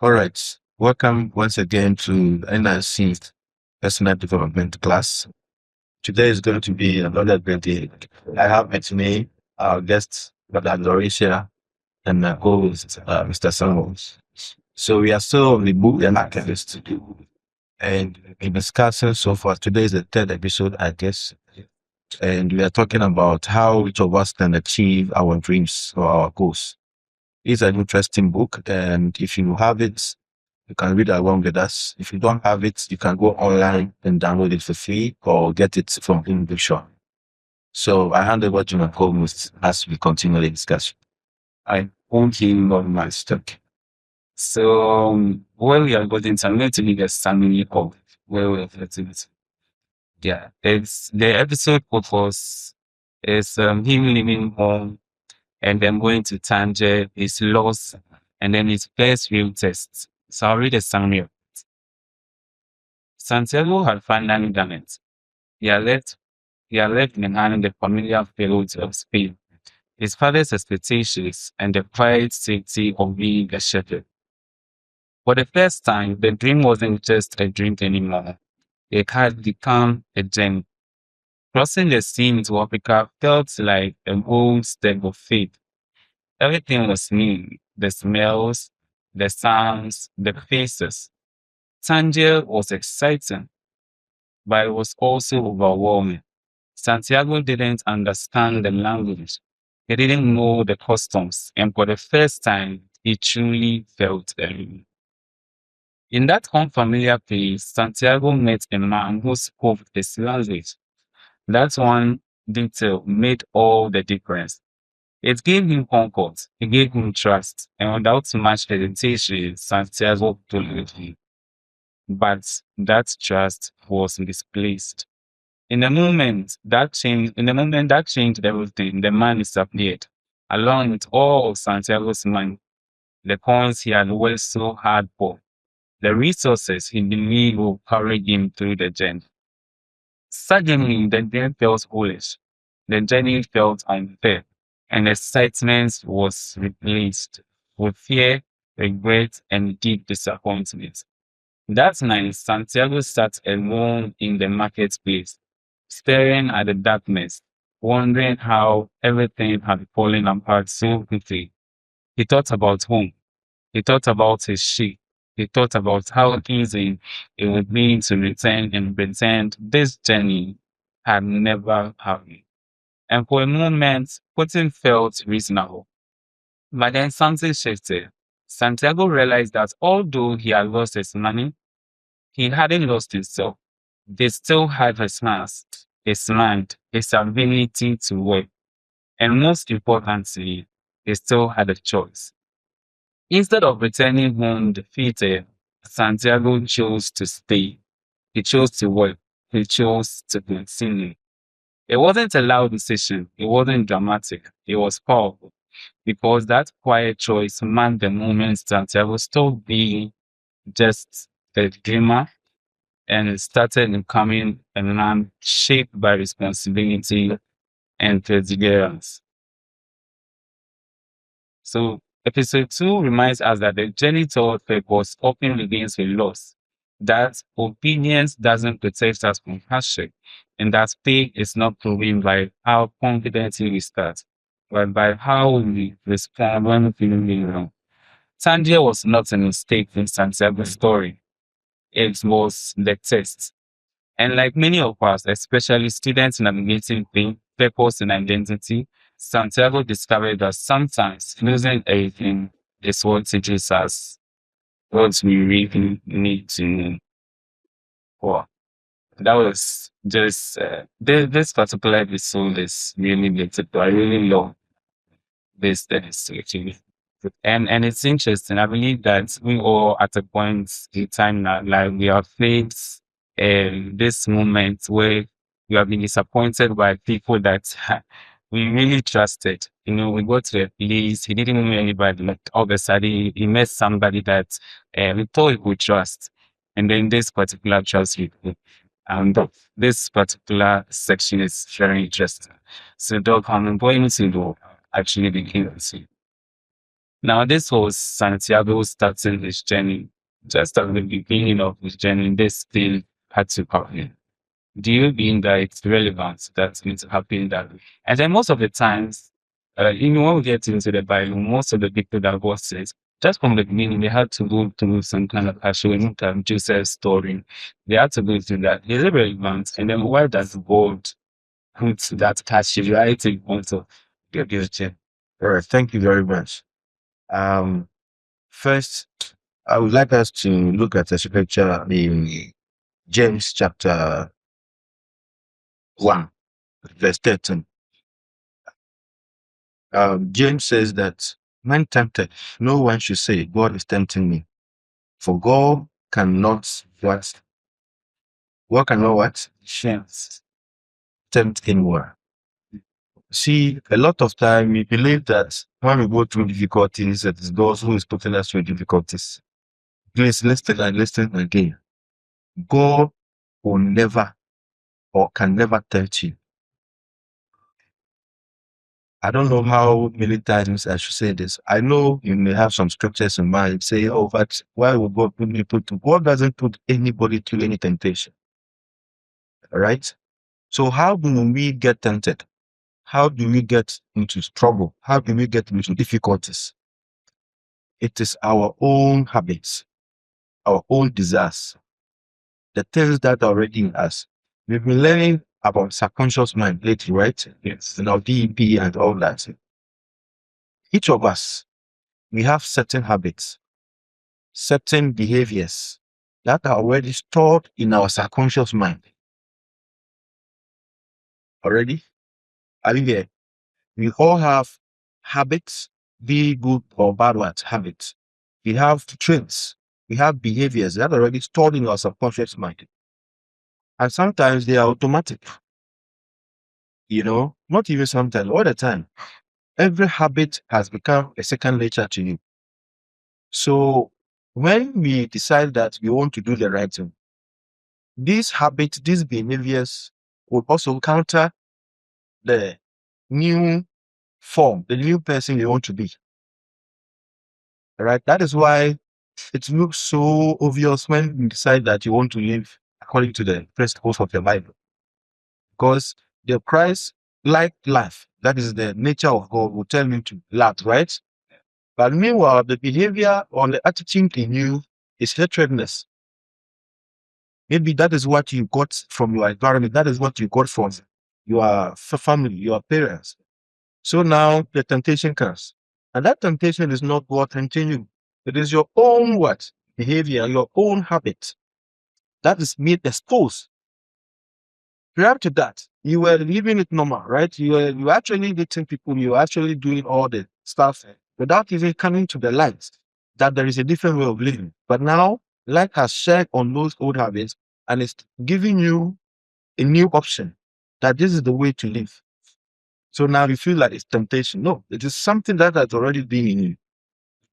All right. Welcome once again to NRC Personal Development class. Today is going to be another great day. I have with me our guest, Brother Lauricia, and my co-host, Mr. Samuels. So we are still on the book and Alchemist. And we're discussing so far. Today is the third episode, I guess. And we are talking about how each of us can achieve our dreams or our goals. It's an interesting book, and if you have it, you can read along with us. If you don't have it, you can go online and download it for free or get it from English. So I hand over to my co-host as we continue the discussion. I won't hear of my stock. So when we are going to, I'm going to need a summary of where we're getting it. Yeah, it's the episode purpose is him leaving home and then going to Tangier, his loss, and then his first real test. So I'll read a summary. Santiago had finally done it. He had left, he had left behind the familiar fields of Spain, his father's expectations, and the quiet safety of being a shepherd. For the first time, the dream wasn't just a dream anymore. It had become a journey. Crossing the sea into Africa felt like a bold step of faith. Everything was new, the smells, the sounds, the faces. Tangier was exciting, but it was also overwhelming. Santiago didn't understand the language. He didn't know the customs, and for the first time, he truly felt alone. In that unfamiliar place, Santiago met a man who spoke his language. That one detail made all the difference. It gave him comfort, it gave him trust, and without much hesitation, Santiago followed him. But that trust was misplaced. In the moment that changed everything, the man disappeared, along with all of Santiago's money, the coins he had worked so hard for, the resources he believed would carry him through the journey. Suddenly, the dream felt foolish. The journey felt unfair, and excitement was replaced with fear, regret, and deep disappointment. That night, Santiago sat alone in the marketplace, staring at the darkness, wondering how everything had fallen apart so quickly. He thought about home. He thought about his sheep. He thought about how easy it would be to return and pretend this journey had never happened. And for a moment, Putin felt reasonable. But then something shifted. Santiago realized that although he had lost his money, he hadn't lost himself. They still had his hands, his mind, his ability to work. And most importantly, he still had a choice. Instead of returning home defeated, Santiago chose to stay. He chose to work. He chose to continue. It wasn't a loud decision. It wasn't dramatic. It was powerful because that quiet choice marked the moment Santiago stopped being just a dreamer and started becoming a man shaped by responsibility and perseverance. So episode 2 reminds us that the journey toward purpose often begins with loss, that obedience doesn't protect us from hardship, and that faith is not proven by how confidently we start, but by how we respond when feeling wrong. Tangier was not a mistake in Santiago's story. It was the test. And like many of us, especially students navigating pain, purpose, and identity, Santiago discovered that sometimes losing everything is what teaches us what we really need to know. Wow. That was just, this particular episode is really beautiful. I really love this actually. And it's interesting. I believe that we all at a point in time now, like we have faced this moment where we have been disappointed by people that we really trusted. You know, we go to a place, he didn't know anybody, like all of a sudden he met somebody that we thought he could trust. And then this particular trust people. And this particular section is very interesting. So, Doc, I'm going to actually begin with you. Now, this was Santiago starting his journey. Just at the beginning of his journey, this thing had to happen. Do you think that it's relevant that it's happening that way? And then most of the times, even when we get into the Bible, most of the people that God says, just from the beginning, they had to go through some kind of hardship. Joseph's story, they had to go through that. Is it relevant? And then why does God put that hardship right in front of your chest? All right. Thank you very much. Um, First, I would like us to look at a scripture in James chapter 1, verse 13. James says that when tempted, no one should say, God is tempting me. For God cannot what? God cannot what? Chance. Tempt anyone. See, a lot of time we believe that when we go through difficulties, that it's God who is putting us through difficulties. Please listen and listen again. God will never or can never tempt you. I don't know how many times I should say this. I know you may have some scriptures in mind, say, oh, but why would God put me put to? God doesn't put anybody through any temptation. All right. So how do we get tempted? How do we get into trouble? How do we get into difficulties? It is our own habits, our own desires, the things that are already in us. We've been learning about subconscious mind lately, right? Yes. And our DEP and all that. Each of us, we have certain habits, certain behaviors that are already stored in our subconscious mind. Already? Are you here? We all have habits, be good or bad ones, habits. We have traits, we have behaviors that are already stored in our subconscious mind. And sometimes they are automatic, not even sometimes, all the time. Every habit has become a second nature to you. So when we decide that we want to do the right thing, these habits, these behaviors will also counter the new form, the new person you want to be. All right. That is why it looks so obvious when you decide that you want to live according to the principles of the Bible. Because the Christ like life, that is the nature of God, will tell you to love, right? But meanwhile, the behavior or the attitude in you is hatredness. Maybe that is what you got from your environment. That is what you got from your family, your parents. So now the temptation comes. And that temptation is not God tempting you. It is your own what? Behavior, your own habit. That is made exposed. Prior to that, you were living it normal, right? You were actually dating people, you were actually doing all the stuff without even coming to the light that there is a different way of living. But now, light has shed on those old habits and it's giving you a new option that this is the way to live. So now you feel like it's temptation. No, it is something that has already been in you.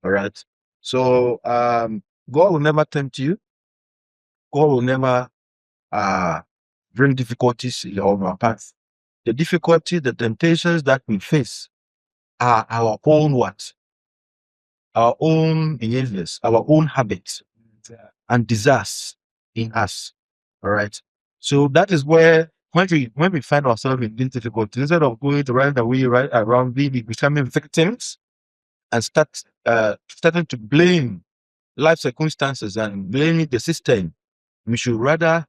All right. So God will never tempt you. God will never uh bring difficulties in your path. The difficulty, the temptations that we face are our own what? Our own behaviors, our own habits and desires in us. All right. So that is where when we find ourselves in these difficulties, instead of going to right away, right around becoming victims and starting to blame life circumstances and blaming the system, we should rather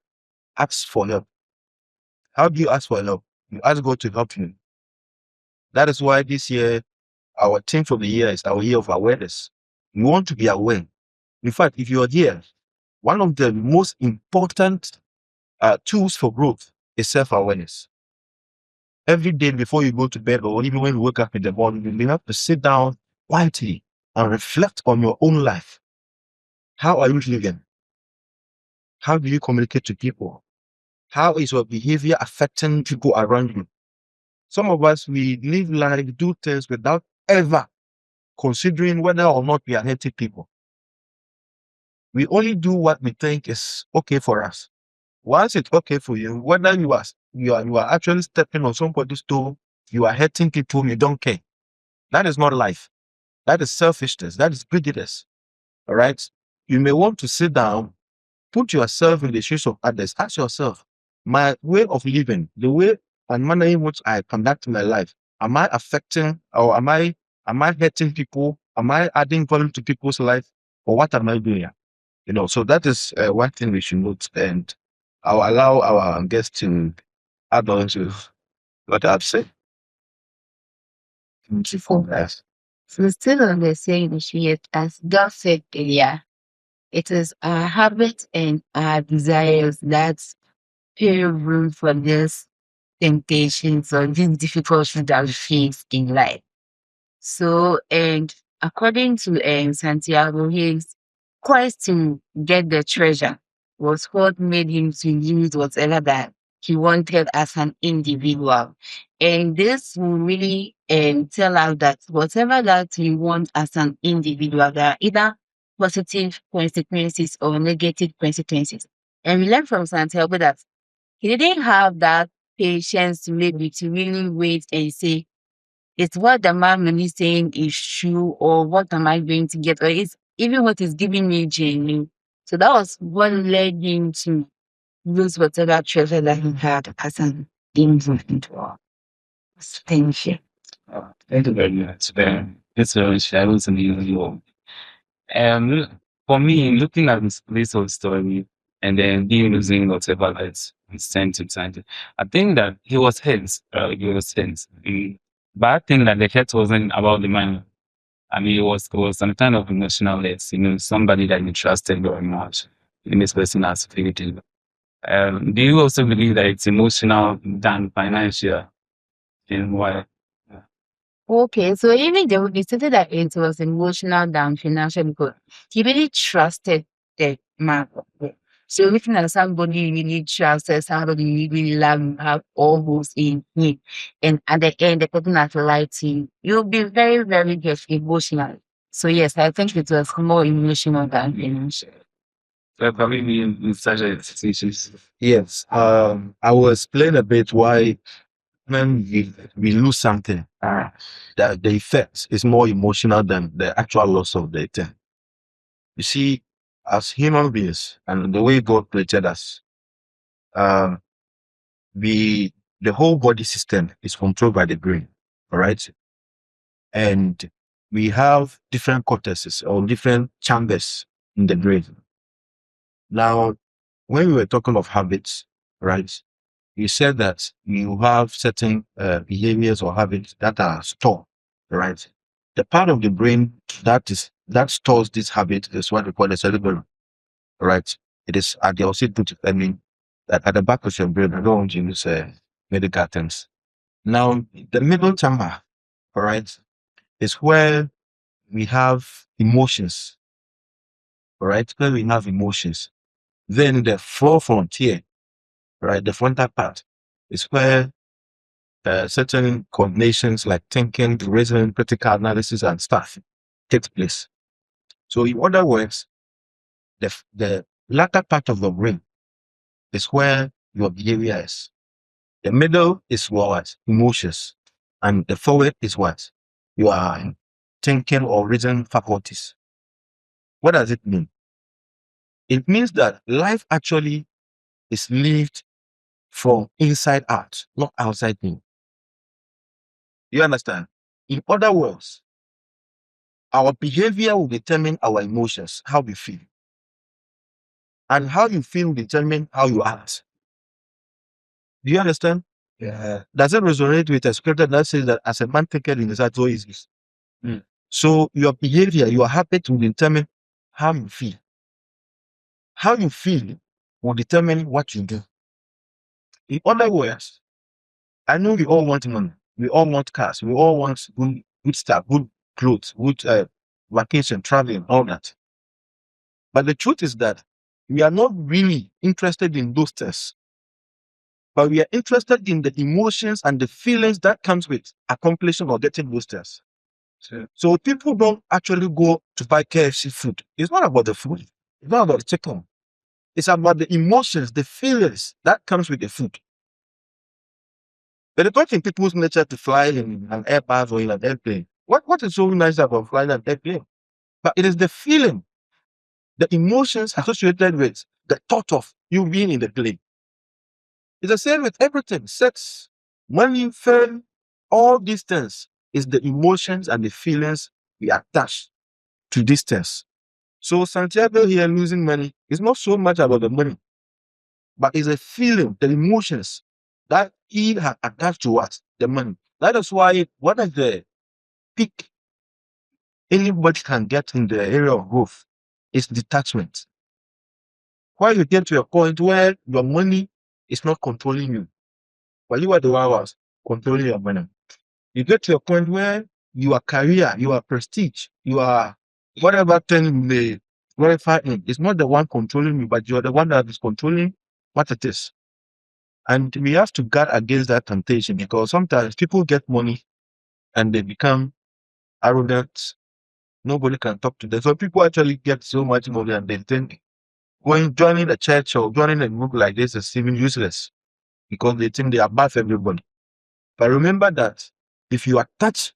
ask for help. How do you ask for help? You ask God to help you. That is why this year, our theme for the year is our year of awareness. You want to be aware. In fact, if you are here, one of the most important tools for growth is self-awareness. Every day before you go to bed or even when you wake up in the morning, you have to sit down quietly and reflect on your own life. How are you living? How do you communicate to people? How is your behavior affecting people around you? Some of us, we live life, do things without ever considering whether or not we are hurting people. We only do what we think is okay for us. Once it's okay for you, whether you are actually stepping on somebody's toe, you are hurting people, you don't care. That is not life. That is selfishness. That is greediness. All right. You may want to sit down, put yourself in the shoes of others. Ask yourself, my way of living, the way and manner in which I conduct my life, am I affecting or am I hurting people? Am I adding value to people's life? Or what am I doing? So that is one thing we should note. And I'll allow our guests to add on to what I've said. Beautiful. Yes. So still on the same issue, yet as God said earlier, it is our habits and our desires that pave room for these temptations or these difficulties that we face in life. So, and according to Santiago, his quest to get the treasure was what made him to use whatever that he wanted as an individual. And this will really tell us that whatever that we want as an individual, there are either positive consequences or negative consequences. And we learn from Santiago that he didn't have that patience to maybe to really wait and say, it's what the man is saying is true, or what am I going to get, or it's even what is giving me genuine. So that was what led him to lose whatever treasure that he had as an individual. Thank you. Thank you very much. It's very shadows and usual. For me, looking at this whole story and then him losing whatever that's sent to Sanjay, I think that he was hurt. He was hurt. But I think that the hurt wasn't about the money. I mean, it was some kind of emotional hurt. Somebody that you trusted very much, and this person has failed you. Do you also believe that it's emotional than financial? And why? Okay, so even though he stated that it was emotional than financial because he really trusted the man. So looking at somebody you really trusted, somebody you really love, you have all those in him. And at the end, the person has lied to you. You'll be very, very emotional. So yes, I think it was more emotional than financial. Probably in such a situation. Yes. I will explain a bit why when we lose something, that the effect is more emotional than the actual loss of the thing. You see, as human beings and the way God created us, um, we the whole body system is controlled by the brain. All right. And we have different cortices or different chambers in the brain. Now, when we were talking of habits, right, you said that you have certain behaviors or habits that are stored, right? The part of the brain that stores this habit is what we call the cerebellum, right? It is at the occipital, I mean, at the back of your brain. I don't want to use medical terms. Now, the middle chamber, all right, is where we have emotions, all right? Where we have emotions. Then the forefront here, right, the frontal part is where certain combinations like thinking, reasoning, critical analysis, and stuff takes place. So, in other words, the latter part of the brain is where your behavior is. The middle is what? Emotions. And the forward is what? Your thinking or reasoning faculties. What does it mean? It means that life actually is lived from inside out, not outside in. You understand? In other words, our behavior will determine our emotions, how we feel. And how you feel will determine how you act. Do you understand? Yeah. Does it resonate with a scripture that says that as a man thinketh in his heart, so is he? Mm. So your behavior, your habit will determine how you feel. How you feel will determine what you do. In other words, I know we all want money. We all want cars. We all want good stuff, good clothes, good vacation, traveling, all that. But the truth is that we are not really interested in those things, but we are interested in the emotions and the feelings that comes with accomplishing or getting those things. So people don't actually go to buy KFC food. It's not about the food. It's not about the chicken. It's about the emotions, the feelings that comes with the food. But it's not in people's nature to fly in an aircraft or in an airplane What is so nice about flying an airplane? But it is the feeling, the emotions associated with the thought of you being in the plane. It's the same with everything, sex, money, fame, all these things is the emotions and the feelings we attach to these things. So Santiago here losing money is not so much about the money, but it's a feeling, the emotions that he had attached to us, the money. That is why one of the peak anybody can get in the area of growth is detachment. Why you get to a point where your money is not controlling you, but you are the one who was controlling your money. You get to a point where your career, your prestige, your whatever thing you may glorify in is not the one controlling you, but you're the one that is controlling what it is. And we have to guard against that temptation because sometimes people get money and they become arrogant. Nobody can talk to them. So people actually get so much money and they think when joining a church or joining a group like this is even useless because they think they are above everybody. But remember that if you attach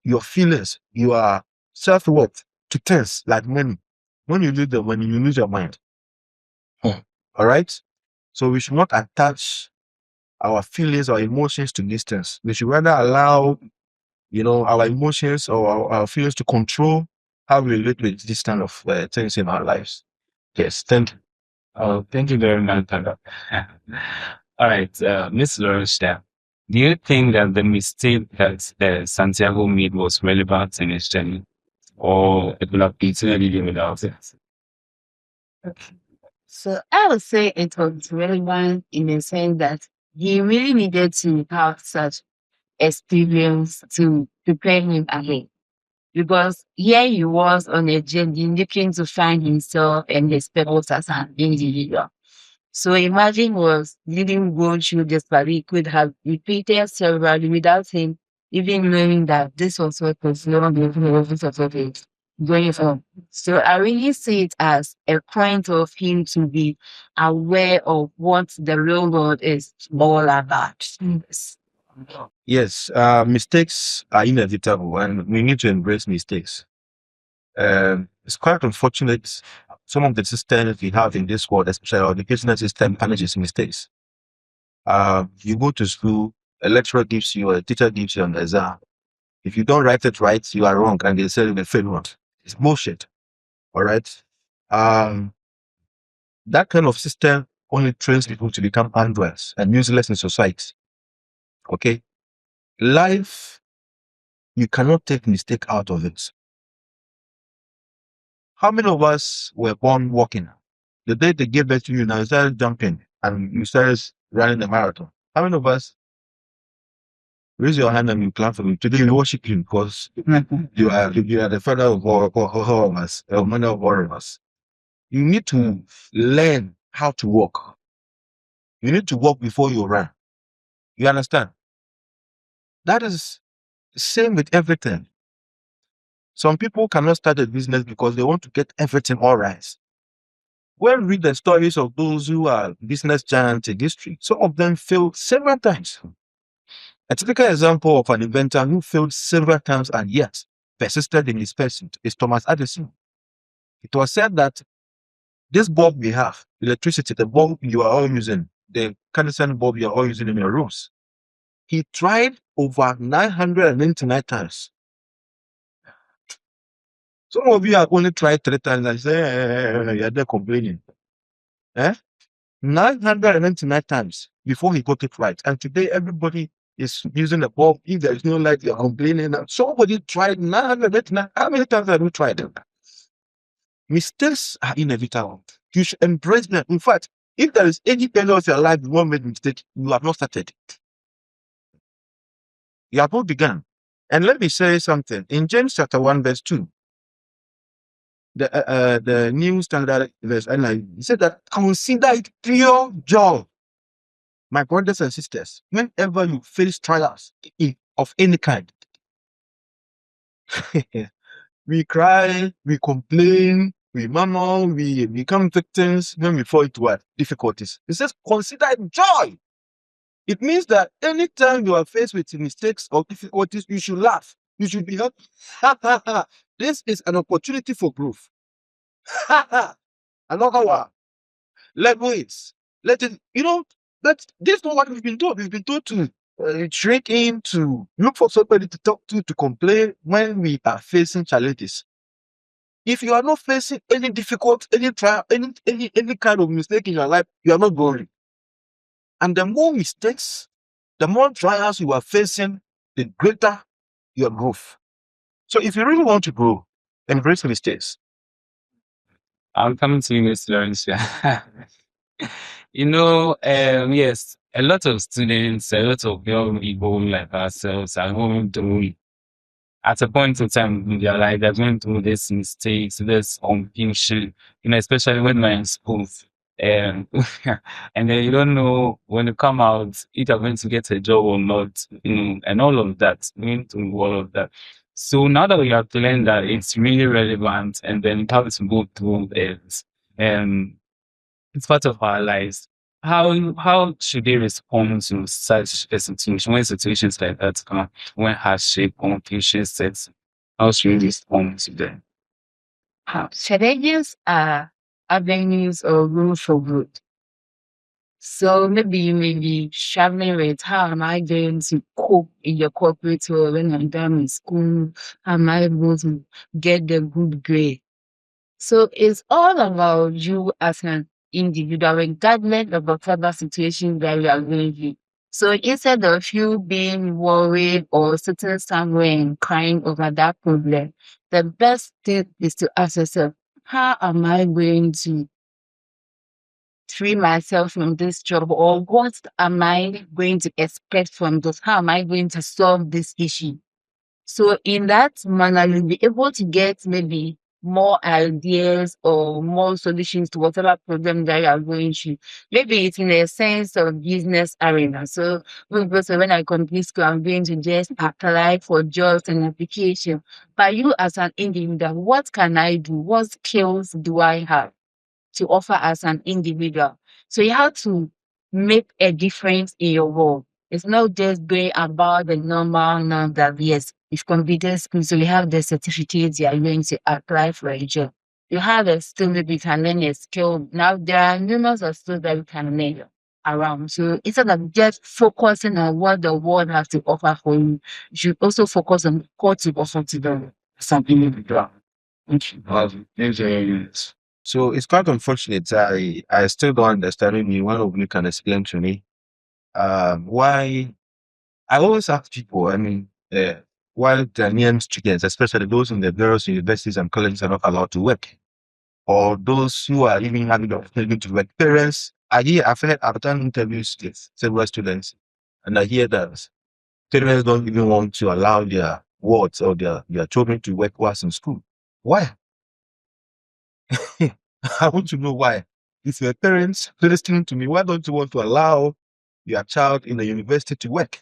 your feelings, your self-worth to things like money, when you lose the money, you lose your mind. All right? So we should not attach our feelings or emotions to these things. We should rather allow, our emotions or our feelings to control how we relate with these kind of things in our lives. Yes, thank you. Oh, thank you very much, Tanda. All right, Miss Loresta, do you think that the mistake that Santiago made was relevant in his journey, or it would have easily lived without it? So I would say it was relevant in the sense that he really needed to have such experience to prepare him ahead. Because here he was on a journey looking to find himself and his purpose as an individual. So imagine was leading going through this, but he could have repeated several without him even knowing that this was what was going on. So I really see it as a point of him to be aware of what the real world is all about. Yes. Yes, mistakes are inevitable and we need to embrace mistakes. It's quite unfortunate some of the systems we have in this world, especially our educational system, punishes mistakes. You go to school, a lecturer gives you, a teacher gives you an exam. If you don't write it right, you are wrong, and they say you failed. It's bullshit. All right. Um, that kind of system only trains people to become androids and useless in society. Okay. Life, you cannot take mistake out of it. How many of us were born walking? The day they gave birth to you, now you started jumping and you started running the marathon. How many of us raise your hand and you clap for me? Today you worship you because you are the father of all of us, the mother of all of us. You need to learn how to walk. You need to walk before you run. You understand? That is the same with everything. Some people cannot start a business because they want to get everything all right. When we read the stories of those who are business giants in history, some of them failed several times. A typical example of an inventor who failed several times and yet persisted in his pursuit is Thomas Edison. It was said that this bulb we have, electricity, the bulb you are all using, the incandescent bulb you are all using in your rooms, he tried over 999 times. Some of you have only tried 3 times and say, you're there complaining. Eh? 999 times before he got it right. And today, everybody is using the bulb. If there is no light, you're complaining. Somebody tried 999. How many times have you tried them? Mistakes are inevitable. You should embrace them. In fact, if there is any area of your life you won't make mistake, you have not started. You have not begun. And let me say something. In James chapter 1, verse 2, the New Standard Verse, and I said that consider it pure joy, my brothers and sisters, whenever you face trials of any kind. We cry, we complain, we murmur, we become victims when we fall into what? Difficulties. It says, consider it joy. It means that anytime you are faced with mistakes or difficulties, you should laugh. You should be happy. This is an opportunity for growth. Another one. Level it. Let it, this is not what we've been told. We've been told to shrink in, to look for somebody to talk to complain when we are facing challenges. If you are not facing any difficult, any trial, any kind of mistake in your life, you are not growing. And the more mistakes, the more trials you are facing, the greater your growth. So if you really want to grow, embrace mistakes. I'm coming to you, Mr. Lawrence. Yes, a lot of students, a lot of young people like ourselves are going through at a point in time in their life, they're going through these mistakes, this confusion, especially when they're in school. Um, and then you don't know when you come out if you're going to get a job or not, and all of that, going through all of that. So now that we have learned that it's really relevant and then how to go through it, um, it's part of our lives. How should they respond to such a situation when situations like that come, when hardship, confusion sets? How should we respond to them? Challenges are avenues or room for growth. So maybe you may be struggling with how am I going to cope in your corporate world when I'm done with school? How am I able to get the good grade? So it's all about you as an individual, regardless of whatever situation that you are going through. So instead of you being worried or sitting somewhere and crying over that problem, the best thing is to ask yourself, how am I going to free myself from this job, or what am I going to expect from this? How am I going to solve this issue? So in that manner, you'll be able to get maybe more ideas or more solutions to whatever problem that you are going through. Maybe it's in a sense of business arena. So when I complete school, I'm going to just apply for jobs and application. But you as an individual, what can I do? What skills do I have to offer as an individual? So you have to make a difference in your world. It's not just going about the normal now that yes, it's computer school, so you have the certificates, you are going to apply for a job. You have a skill, maybe you can learn a skill. Now there are numerous of skills that you can learn around. So instead of just focusing on what the world has to offer for you, you should also focus on what to offer to them as an individual. Thank you. So it's quite unfortunate. I still don't understand. Maybe one of you can explain to me why. I always ask people. I mean, why Ghanaian students, especially those in the various universities and colleges, are not allowed to work, or those who are even having the opportunity to work. Parents, I've done interviews with several students, and I hear that parents don't even want to allow their wards or their children to work whilst in school. Why? I want to know why. If your parents listening to me, why don't you want to allow your child in the university to work?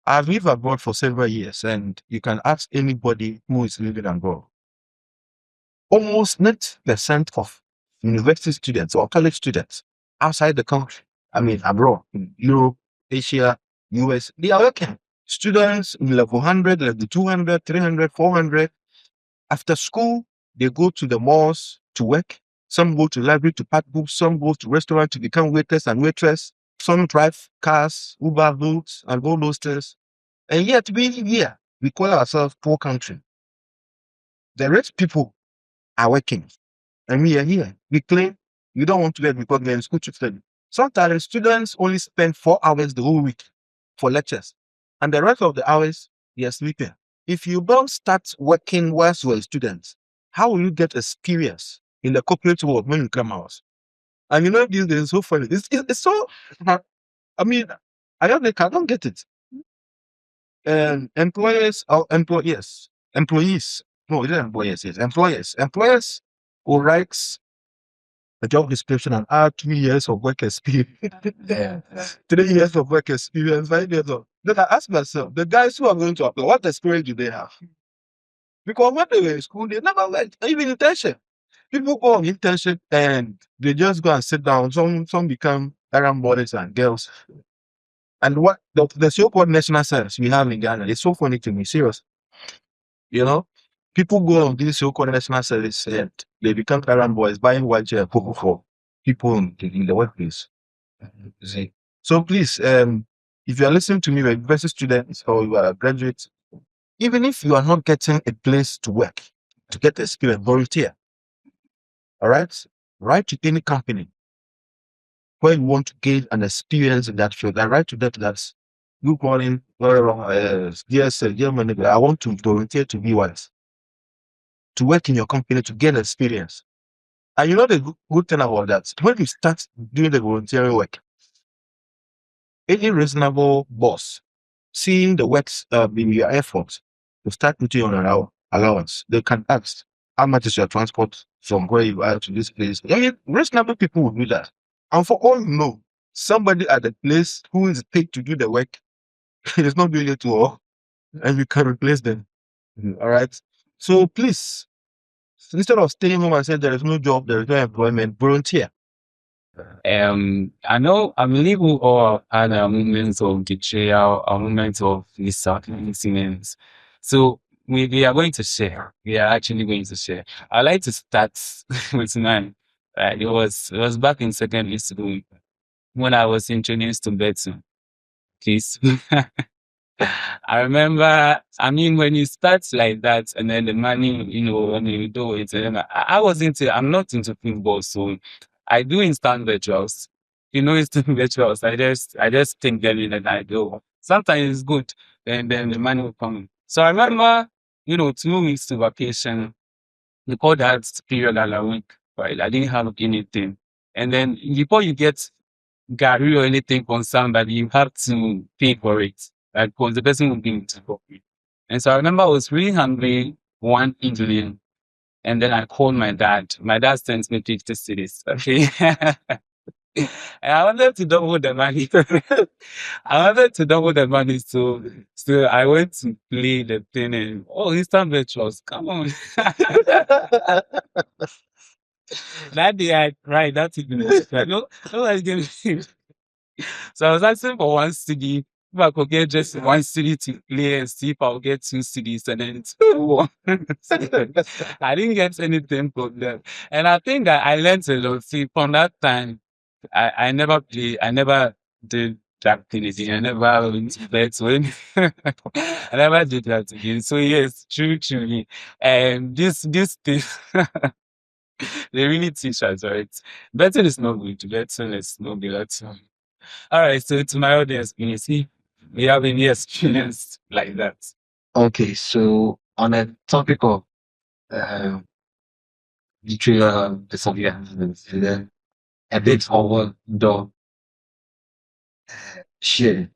I've lived abroad for several years, and you can ask anybody who is living abroad. Almost 90% of university students or college students outside the country, I mean abroad, in Europe, Asia, US, they are working. Students in level 100, level 200, 300, 400. After school, they go to the malls to work. Some go to library to pack books. Some go to restaurant to become waiters and waitress. Some drive cars, Uber, Boats, and all those things. And yet, we here, we call ourselves poor country. The rich people are working, and we are here. We claim we don't want to work because we're in school to study. Sometimes students only spend 4 hours the whole week for lectures, and the rest of the hours they are sleeping. If you don't start working whilst you're a student, how will you get experience in the corporate world when you come out? And these days it's so funny. It's so. I mean, I don't get it. And employers or employees, employees. No, it isn't employers. Yes, employers. Employers who writes a job description and add 2 years of work experience, Yeah. 3 years of work experience, 5 years of. Then I ask myself, the guys who are going to apply, what experience do they have? Because when they were in school, they never went, even internship. People go on internship and they just go and sit down. Some become errand boys and girls. And what the so-called national service we have in Ghana is so funny to me. Serious, you know, people go on this so-called national service and they become errand boys buying white chair for people in the workplace. You see. So please, if you are listening to me, you're a university student or you are a graduate, even if you are not getting a place to work, to get experience, volunteer. All right, write to any company where you want to gain an experience in that field. I write to them that good morning, yes, Germany, I want to volunteer to be what? To work in your company to gain experience. And you know the good thing about that? When you start doing the volunteering work, any reasonable boss seeing the works in your effort to start putting on an allowance, they can ask, how much is your transport from where you are to this place? I mean, reasonable people will do that. And for all you know, somebody at the place who is paid to do the work is not doing it well, and you can replace them. All right. So please, instead of staying home and saying there is no job, there is no employment, volunteer. I know, I believe we all had our moments of betrayal, our moments of disappointment. So we are going to share. We are actually going to share. I like to start with mine. It was back in secondary school when I was introduced to betting. Please. I remember, I mean, when you start like that and then the money, when you do it, and then I'm not into football, so I do instant virtuals. Instant virtuals. I just think them in and I do. Sometimes it's good, and then the money will come. So I remember, 2 weeks to vacation, they called that period a week, right? I didn't have anything. And then before you get Gary or anything from somebody, you have to pay for it. Like, because the person will give it for you. And so I remember I was really hungry one evening, and then I called my dad. My dad sent me 50 cities. Okay. And I wanted to double the money. I wanted to double the money. So I went to play the thing and, instant virtuals. Come on. That day I cried. That evening. No, no, I gave me. So I was asking for one CD. If I could get just one CD to play and see if I'll get two CDs and then two. I didn't get anything from them. And I think that I learned a lot. See, from that time, I never did that thing again. I never went to bed when I never did that again. So yes, true. And this thing they really teach us, right? Betting is not good. Betting is not good at all. All right, so to my audience, can you see we have any experience like that? Okay, so on a topic of uh, betrayal, perseverance, and then a bit over the share.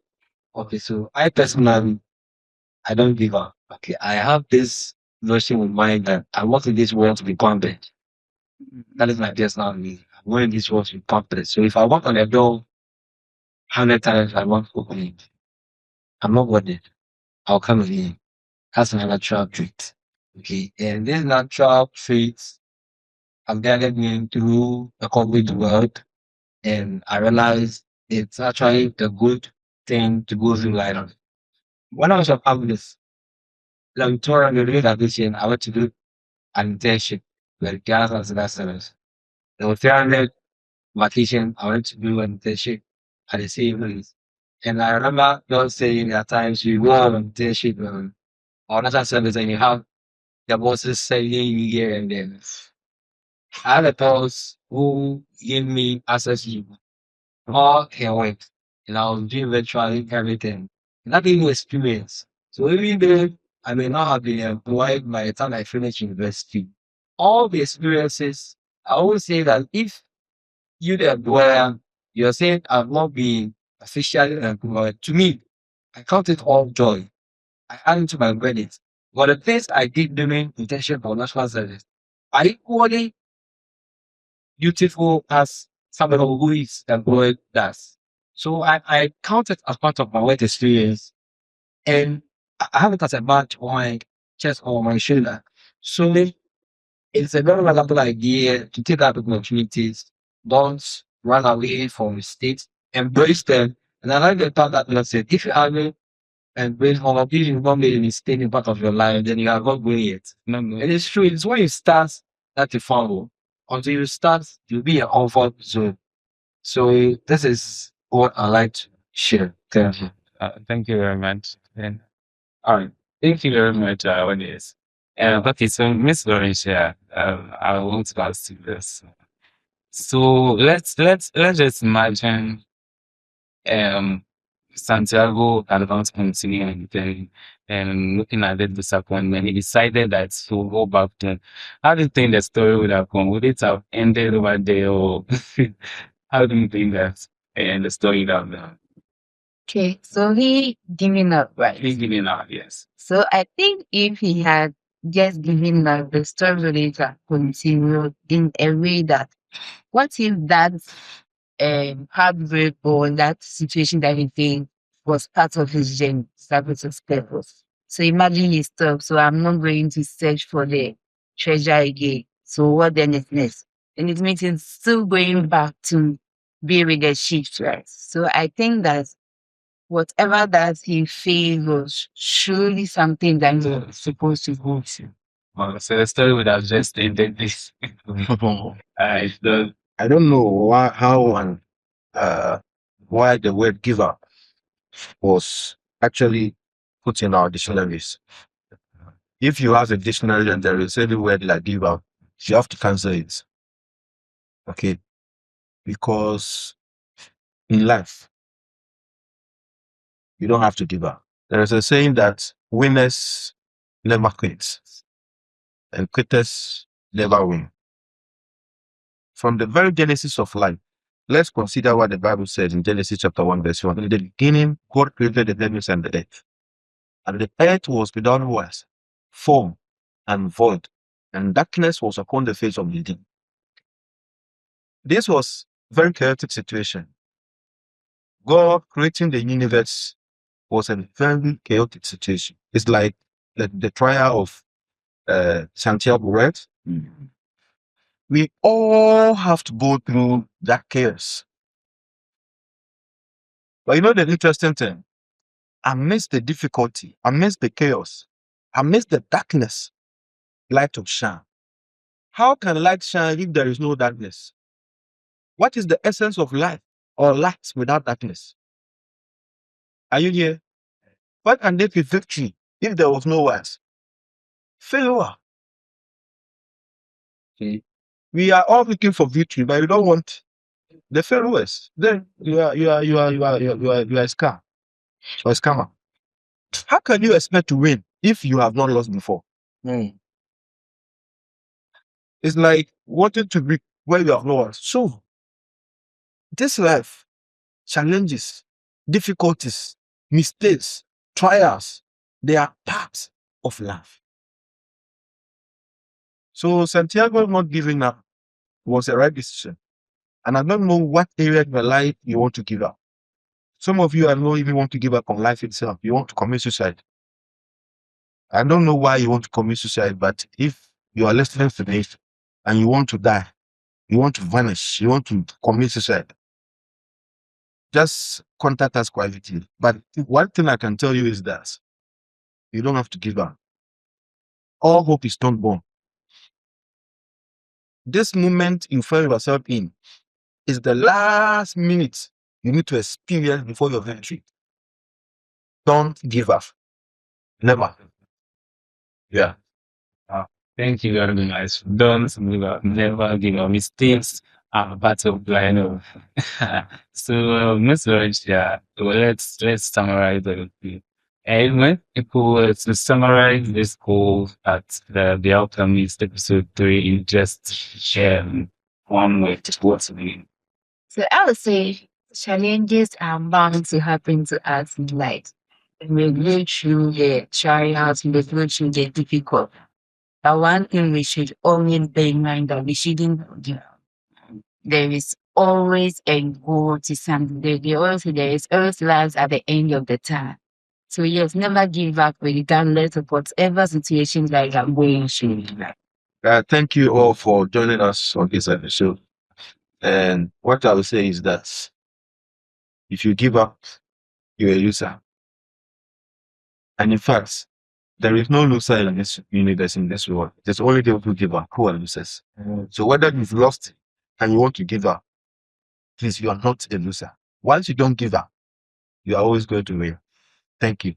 Okay, so I personally, I don't give up. Okay, I have this notion in mind that I want in this world to be confident. That is my personality. I want in this world to be confident. So if I walk on a door 100 times, I want to open it. I'm not worth it. I'll come again. That's an natural trait. Okay, and this natural trait have guided me through the corporate world, and I realized it's actually a good thing to go through life. When I was a publicist, like tour and relocation, I went to do an internship with Gas and Solar Service. There was 300 vacation, I went to do an internship at the same place. And I remember those saying at times you go on an internship or national service and you have the bosses saying you here and there. I had a boss who gave me access to all her work. And I was doing virtually everything. And that gave me experience. So even though I may not have been employed by the time I finished university, all the experiences, I always say that if you the employer, you're saying I've not been officially employed, to me, I count it all joy. I add it to my credit. But the things I did during internship for national service are equally beautiful as somebody who is employed does. So I count it as part of my work experience, and I have it as a badge on my chest or my shoulder. So it's a very valuable idea to take up opportunities. Don't run away from mistakes. Embrace them And I like the part that Lord said, if you haven't and based on if you've not made a mistake in part of your life, then you are not going yet. No, no. And it's true. It's when you start that you follow. Until you start, you'll be in your comfort zone. So this is what I like to share. Thank you. Thank you very much. And, all right. Thank you very much, audience. Okay, so Miss Laurentia, I want to ask you this. So let's just imagine um Santiago had not continue anything and looking at the disappointment, he decided that he'll go back to how do you think the story would have gone? Would it have ended over there or how do you think that and the story would have done? Okay, so he giving up, right? He's giving up, yes. So I think if he had just given up, the story would have continued in a way that what if that heartbreak or that situation that he faced was part of his journey, that was his purpose. So imagine he stopped. So I'm not going to search for the treasure again. So what then is next? And it means he's still going back to be with the sheep, right? So I think that whatever that he failed was surely something that he was supposed to go to. So the story would have just ended this. The, I don't know how and why the word give up was actually put in our dictionaries. If you have a dictionary and there is any word like give up, you have to cancel it. Okay. Because in life, you don't have to give up. There is a saying that winners never quit and quitters never win. From the very genesis of life, let's consider what the Bible says in Genesis chapter 1, verse 1. In the beginning, God created the heavens and the earth. And the earth was without was form and void, and darkness was upon the face of the deep. This was a very chaotic situation. God creating the universe was a very chaotic situation. It's like the trial of Santiago, right? We all have to go through that chaos. But you know the interesting thing? Amidst the difficulty, amidst the chaos, amidst the darkness, light will shine. How can light shine if there is no darkness? What is the essence of light or light without darkness? Are you here? What can there be victory if there was no what? Failure. Okay. We are all looking for victory, but we don't want the failures. Then you are a scam or a scammer. How can you expect to win if you have not lost before? It's like wanting to be where you have not lost. So this life, challenges, difficulties, mistakes, trials, they are part of life. So Santiago not giving up was the right decision. And I don't know what area of your life you want to give up. Some of you, I know, even want to give up on life itself. You want to commit suicide. I don't know why you want to commit suicide, but if you are listening to this and you want to die, you want to vanish, you want to commit suicide, just contact us privately. But one thing I can tell you is that you don't have to give up. All hope is not born. This moment you find yourself in is the last minute you need to experience before your victory. Don't give up. Never. Yeah. thank you very much. Don't give up, never give up. Mistakes are part of life. So, Miss Laurentia, well, let's summarize a little. And when people were to summarize this call at the Alchemist episode 3 in just one word, what's it mean? So I would say challenges are bound to happen to us in life. We go through the trials, we go through the difficult. But one thing we should always bear in mind that we shouldn't give up. There is always a goal to something. There is always light at the end of the tunnel. So yes, never give up regardless of whatever situation that you're going through. Thank you all for joining us on this episode. And what I will say is that If you give up, you're a loser. And in fact, there is no loser in this universe, in this world. There's only those who give up who are losers. So whether you've lost and you want to give up, please, you are not a loser. Once you don't give up, you are always going to win. Thank you.